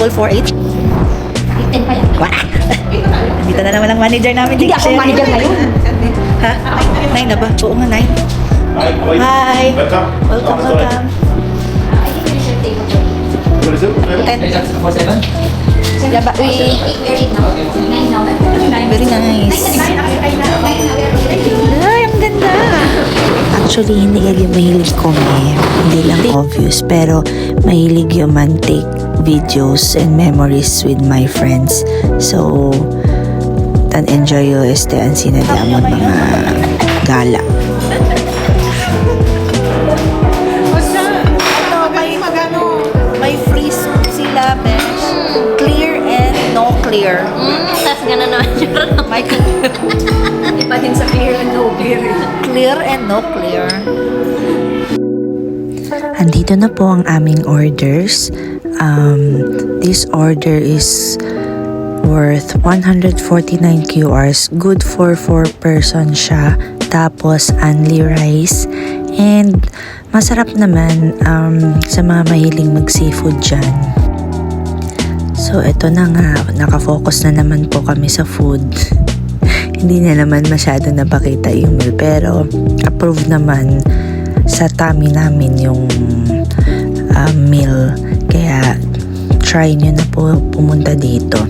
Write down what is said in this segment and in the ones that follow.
table for 8? 10 pa yan. Wala. Dito na naman ang manager namin. Hindi ako manager ngayon. Ha? 9 na ba? Oo nga, 9. Hi. Welcome. Welcome. What is it? 10. Yeah, but we... Very nice. Ay, ang ganda. Actually, hindi kaya mahilig kami. Hindi lang obvious, pero mahilig yung man take videos and memories with my friends. So, tan enjoy yung ang sinadamon mga gala. May free soup sila, besh. Clear and no clear. Tapos gano'n naman yun. May Iba din sa clear and no clear. clear and no clear. Andito na po ang aming orders. This order is worth 149 QRs. Good for 4 person siya. Tapos, only rice. And, masarap naman sa mga mahiling mag-seafood dyan. So, ito na nga. Nakafocus na naman po kami sa food. Hindi na naman masyado napakita yung meal. Pero, approved naman sa tummy namin yung meal. Kaya, try nyo na po pumunta dito.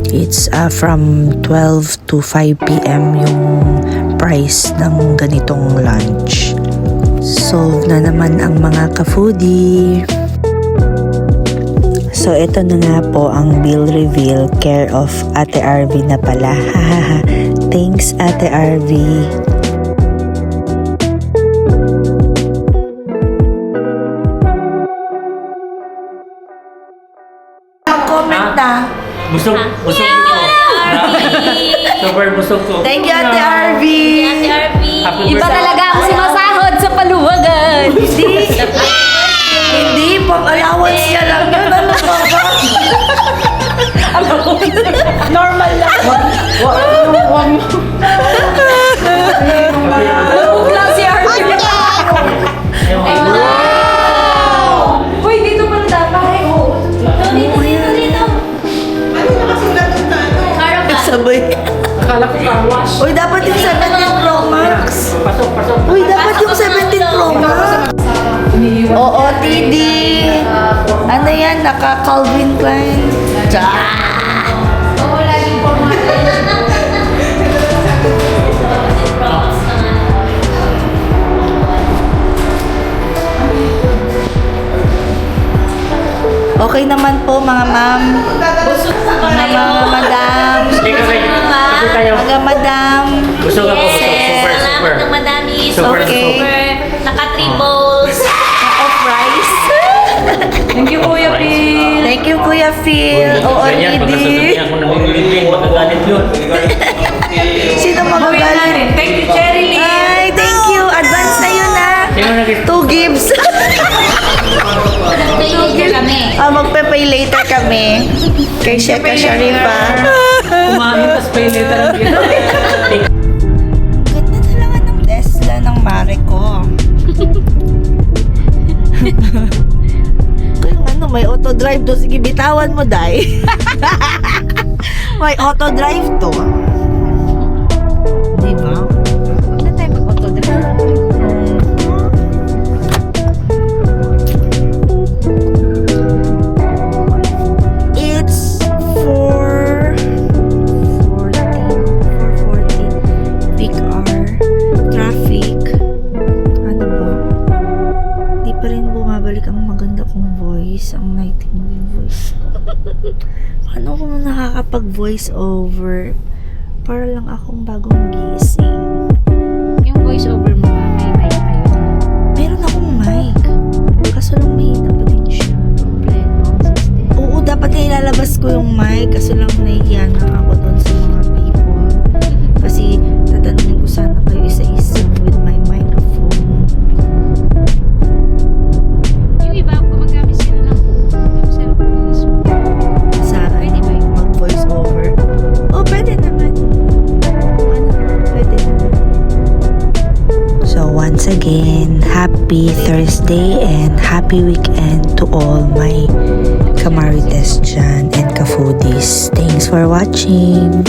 It's from 12 to 5 p.m. yung price ng ganitong lunch. Solve na naman ang mga ka-foodie. So, ito na nga po ang bill reveal, care of Ate RV na pala. Thanks, Ate RV. Comment na. Busog ko. Super busog ko. Thank you, Ate RV. Ate RV. Happy Iba birthday. talaga ang sumasahod sa paluwagan. Hindi, pang allowance niya lang yun. Ano ba ba? Normal lang. Klase RV. Uy, dito pa na dapat. Dito. Caravan. Sabay. Uy, dapat yung 17 Pro Max. Pasok. Uy, dapat yung 17 Pro Max. Oo, TD. Ano yan? Naka-Calvin Klein. Oo, laging Okay naman po, mga ma'am. Mga madam. Mga madam. Busog ako. Super. Salamat ng madami. Super. Super. Naka-3 bowls. Of rice. Thank you, Kuya Phil. Thank you, Kuya Phil. Oo, Ganyan, pag TD. nasusunod ako ng bibig, magagalit yun. Sino magagalit? Thank you, Cherry Lee. Ay, thank you. Advance na yun, ha? Sino nag- 2 gives. Nag-pay kami. Magpe-pay later kami. Kay Sheka Sharifa. Kumain, tapos pay later ang gina. Ganda talaga ng Tesla ng mare ko. Kung ano, may auto drive to. Sige, bitawan mo, Day. May auto drive to. Diba? Huwag na tayo mag-auto drive. It's 4:40 peak hour traffic. Ano ba? Di pa rin bumabalik ang maganda kong voice, ang nightingale voice. Paano ko nakakapag-voice over? Para lang akong bagong gising. Yung voice over mo, may mic kayo. Meron akong mic. Kaso lang mahina pa din siya. Oo, dapat na ilalabas ko yung mic. Kaso lang nahihiya na ako doon sa mga people. Kasi tatanungin ko sana kayo isa-isa with my microphone. Yung iba, gumagamit sila ng cellphone mismo. Sa Pwede ba yun? mag-voice over. Oh, pwede naman. Pwede naman. So once again, happy Thursday and happy weekend to all my ka-Marites dyan and ka-foodies. Thanks for watching!